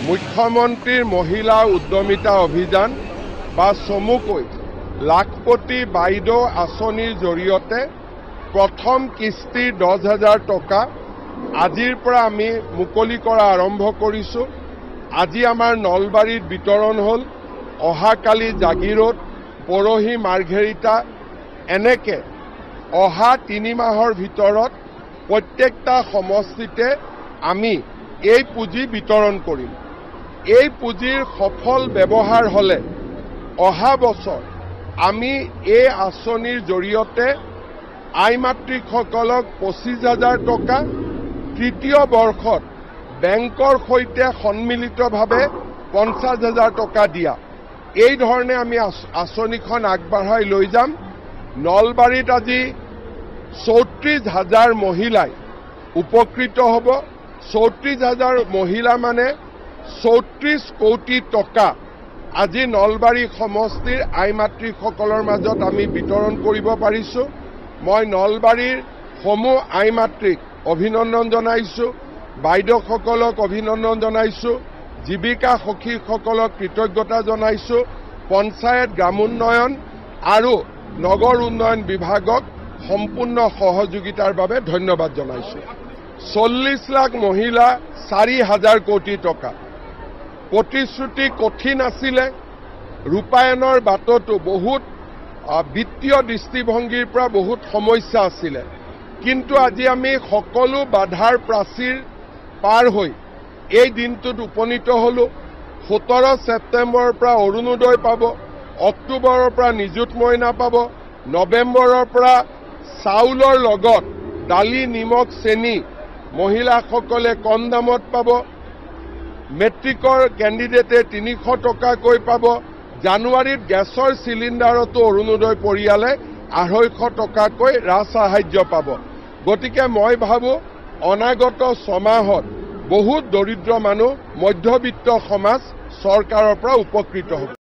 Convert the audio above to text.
মুখ্যমন্ত্ৰীৰ মহিলা উদ্যমিতা অভিযান বা চমুকৈ লাখপতি বাইদেউ আঁচনিৰ জৰিয়তে প্ৰথম কিস্তিৰ 10,000 টকা আজিৰ পৰা আমি মুকলি কৰা আৰম্ভ কৰিছোঁ। আজি আমাৰ নলবাৰীত বিতৰণ হ'ল, অহাকালি জাগিৰোড, পৰহি মাৰ্ঘেৰিটা, এনেকে অহা 3 মাহৰ ভিতৰত প্ৰত্যেকটা সমষ্টিতে আমি এই পুঁজি বিতৰণ কৰিম। এই পুঁজিৰ সফল ব্যৱহাৰ হ'লে অহা বছৰ আমি এই আঁচনিৰ জৰিয়তে আইমাতৃসকলক 25,000 টকা, তৃতীয় বৰ্ষত বেংকৰ সৈতে সন্মিলিতভাৱে 50,000 টকা দিয়া, এই ধৰণে আমি আঁচনিখন আগবঢ়াই লৈ যাম। নলবাৰীত আজি 34,000 মহিলাই উপকৃত হ'ব। 34,000 মহিলা মানে 34 কোটি টকা আজি নলবাৰী সমষ্টিৰ আইমাতৃসকলৰ মাজত আমি বিতৰণ কৰিব পাৰিছোঁ। মই নলবাৰীৰ সমূহ আইমাতৃক অভিনন্দন জনাইছোঁ, বাইদেউসকলক অভিনন্দন জনাইছোঁ, জীৱিকা সখীসকলক কৃতজ্ঞতা জনাইছোঁ, পঞ্চায়ত গ্ৰামোন্নয়ন আৰু নগৰ উন্নয়ন বিভাগক সম্পূৰ্ণ সহযোগিতাৰ বাবে ধন্যবাদ জনাইছোঁ। 40 লাখ মহিলা 4,000 কোটি টকা প্ৰতিশ্ৰুতি কঠিন আছিলে। ৰূপায়ণৰ বাটতো বহুত বিত্তীয় দৃষ্টিভংগীৰ পৰা বহুত সমস্যা আছিলে, কিন্তু আজি আমি সকলো বাধাৰ প্ৰাচীৰ পাৰ হৈ এই দিনটোত উপনীত হ'লোঁ। 17 ছেপ্টেম্বৰৰ পৰা অৰুণোদয় পাব, অক্টোবৰৰ পৰা নিযুত মইনা পাব, নৱেম্বৰৰ পৰা চাউলৰ লগত দালি, নিমখ, চেনি মহিলাসকলে কম দামত পাব। মেট্ৰিকৰ কেণ্ডিডেটে 300 টকাকৈ পাব। জানুৱাৰীত গেছৰ চিলিণ্ডাৰতো অৰুণোদয় পৰিয়ালে 250 টকাকৈ ৰাজসাহায্য পাব। গতিকে মই ভাবোঁ অনাগত 6 মাহত বহুত দৰিদ্ৰ মানুহ, মধ্যবিত্ত সমাজ চৰকাৰৰ পৰা উপকৃত হ'ব।